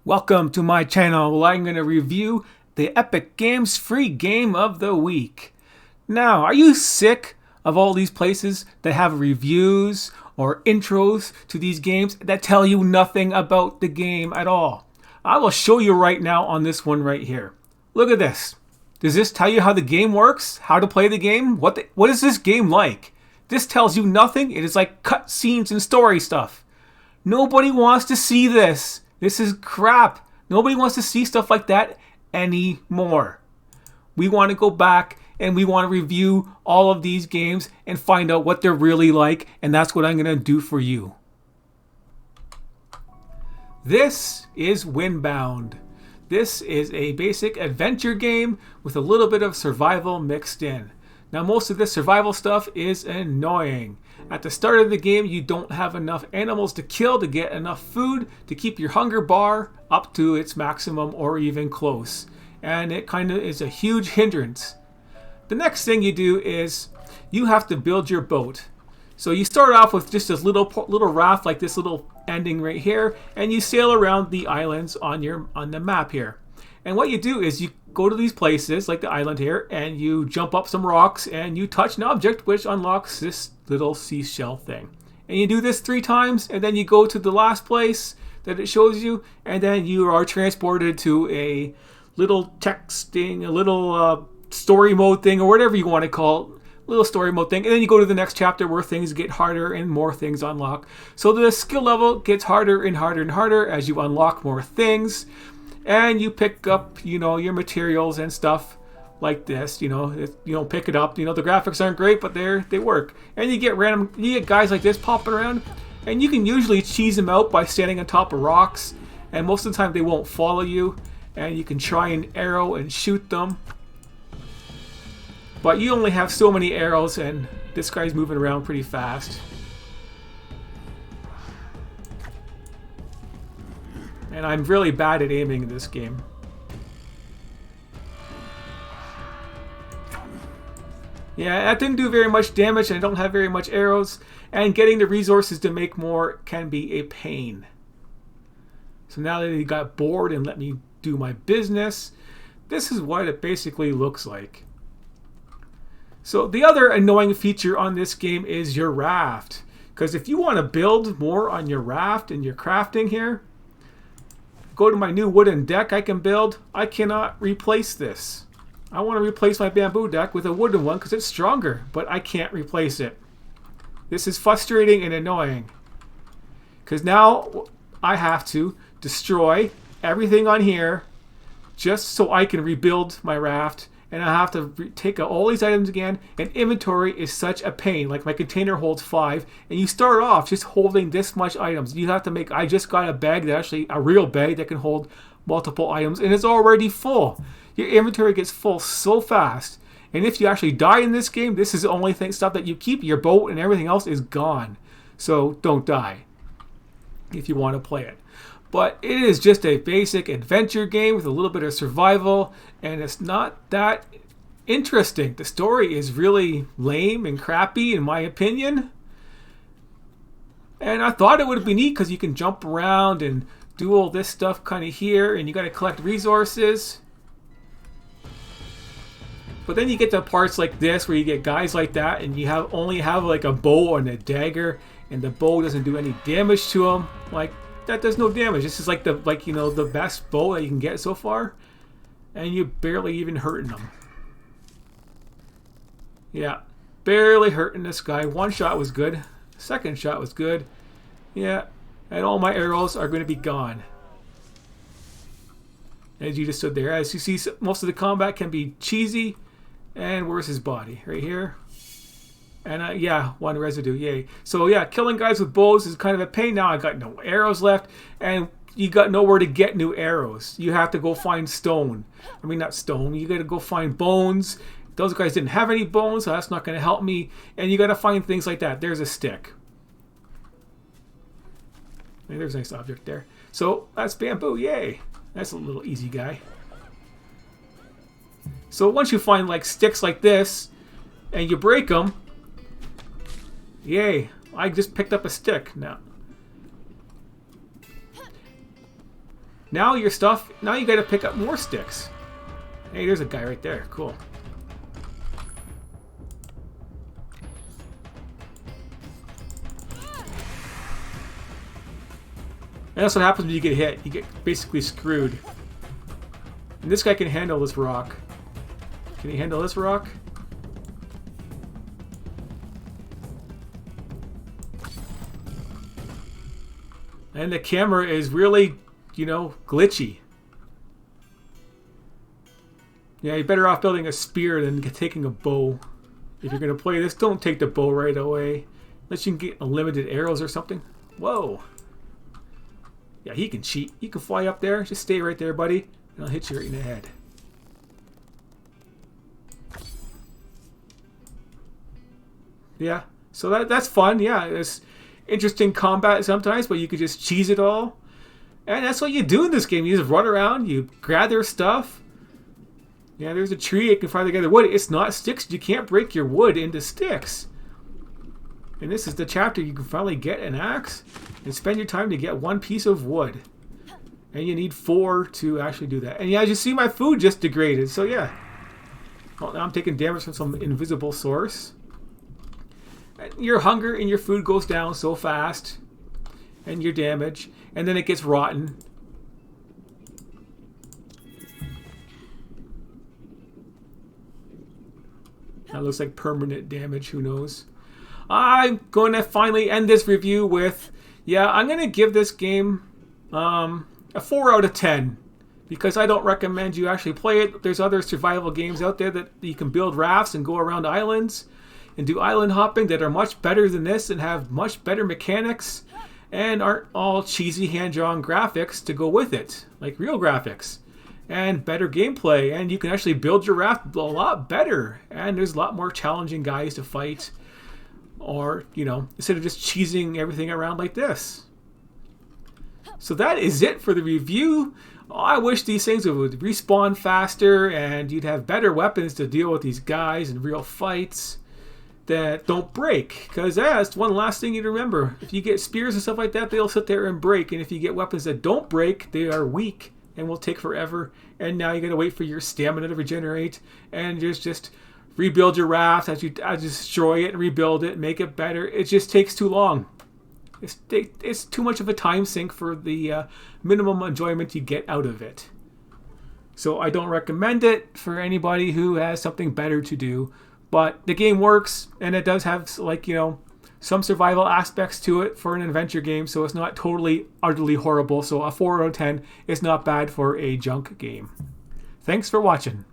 Welcome to my channel where I'm going to review the Epic Games free game of the week. Now, are you sick of all these places that have reviews or intros to these games that tell you nothing about the game at all? I will show you right now on this one right here. Look at this. Does this tell you how the game works? How to play the game? What is this game like? This tells you nothing. It is like cutscenes and story stuff. Nobody wants to see this. This is crap. Nobody wants to see stuff like that anymore. We want to go back and we want to review all of these games and find out what they're really like, and that's what I'm going to do for you. This is Windbound. This is a basic adventure game with a little bit of survival mixed in. Now, most of this survival stuff is annoying. At the start of the game, you don't have enough animals to kill to get enough food to keep your hunger bar up to its maximum or even close. And it kind of is a huge hindrance. The next thing you do is you have to build your boat. So you start off with just this little raft, like this little ending right here, and you sail around the islands on the map here. And what you do is you go to these places, like the island here, and you jump up some rocks and you touch an object which unlocks this little seashell thing. And you do this 3 times, and then you go to the last place that it shows you, and then you are transported to a little texting, a little story mode thing, or whatever you want to call it. Little story mode thing, and then you go to the next chapter where things get harder and more things unlock. So the skill level gets harder and harder and harder as you unlock more things, and you pick up, your materials and stuff like this. Pick it up. The graphics aren't great, but they work. And you get guys like this popping around, and you can usually cheese them out by standing on top of rocks, and most of the time they won't follow you, and you can try and arrow and shoot them. But you only have so many arrows, and this guy's moving around pretty fast. And I'm really bad at aiming in this game. Yeah, that didn't do very much damage, and I don't have very much arrows. And getting the resources to make more can be a pain. So now that he got bored and let me do my business, this is what it basically looks like. So the other annoying feature on this game is your raft. Because if you want to build more on your raft and your crafting here, go to my new wooden deck I can build. I cannot replace this. I want to replace my bamboo deck with a wooden one because it's stronger, but I can't replace it. This is frustrating and annoying. Because now I have to destroy everything on here just so I can rebuild my raft. And I have to take out all these items again, and inventory is such a pain. Like my container holds 5, and you start off just holding this much items. You have to make, I just got a bag a real bag that can hold multiple items, and it's already full. Your inventory gets full so fast. And if you actually die in this game, this is the only stuff that you keep. Your boat and everything else is gone. So don't die if you want to play it. But it is just a basic adventure game with a little bit of survival, and it's not that interesting. The story is really lame and crappy in my opinion. And I thought it would be neat because you can jump around and do all this stuff kind of here, and you got to collect resources. But then you get to parts like this where you get guys like that, and you only have like a bow and a dagger, and the bow doesn't do any damage to them. Like, that does no damage. This is like the best bow that you can get so far, and you're barely even hurting them. Yeah, barely hurting this guy. One shot was good. Second shot was good. Yeah, and all my arrows are going to be gone. As you just stood there. As you see, most of the combat can be cheesy. And where's his body? Right here. And yeah, 1 residue, yay. So yeah, killing guys with bows is kind of a pain. Now I got no arrows left, and you got nowhere to get new arrows. You have to go find stone. I mean, not stone. You got to go find bones. Those guys didn't have any bones, so that's not going to help me. And you got to find things like that. There's a stick. Hey, there's a nice object there. So that's bamboo, yay. That's a little easy guy. So once you find like sticks like this, and you break them, yay, I just picked up a stick now. Now your stuff, now you gotta pick up more sticks. Hey, there's a guy right there. Cool. And that's what happens when you get hit. You get basically screwed. And this guy can handle this rock. Can he handle this rock? And the camera is really, you know, glitchy. Yeah, you're better off building a spear than taking a bow. If you're going to play this, don't take the bow right away. Unless you can get unlimited arrows or something. Whoa. Yeah, he can cheat. You can fly up there. Just stay right there, buddy. And I'll hit you right in the head. Yeah, so that's fun. Yeah, it's interesting combat sometimes, but you could just cheese it all. And that's what you do in this game. You just run around, you gather stuff. Yeah, there's a tree, you can finally gather wood. It's not sticks. You can't break your wood into sticks. And this is the chapter you can finally get an axe and spend your time to get one piece of wood. And you need 4 to actually do that. And yeah, as you see, my food just degraded. So yeah. Well, now I'm taking damage from some invisible source. And your hunger and your food goes down so fast. And your damage. And then it gets rotten. That looks like permanent damage. Who knows? I'm going to finally end this review with... Yeah, I'm going to give this game a 4 out of 10. Because I don't recommend you actually play it. There's other survival games out there that you can build rafts and go around islands and do island hopping that are much better than this and have much better mechanics and aren't all cheesy hand-drawn graphics to go with it, like real graphics, and better gameplay, and you can actually build your raft a lot better, and there's a lot more challenging guys to fight, or, you know, instead of just cheesing everything around like this. So that is it for the review. Oh, I wish these things would respawn faster and you'd have better weapons to deal with these guys in real fights that don't break. Because that's one last thing you remember. If you get spears and stuff like that, they'll sit there and break. And if you get weapons that don't break, they are weak and will take forever. And now you got to wait for your stamina to regenerate. And just rebuild your raft as you destroy it and rebuild it and make it better. It just takes too long. It's too much of a time sink for the minimum enjoyment you get out of it. So I don't recommend it for anybody who has something better to do. But the game works, and it does have, like, you know, some survival aspects to it for an adventure game, so it's not totally, utterly horrible. So a 4 out of 10 is not bad for a junk game. Thanks for watching.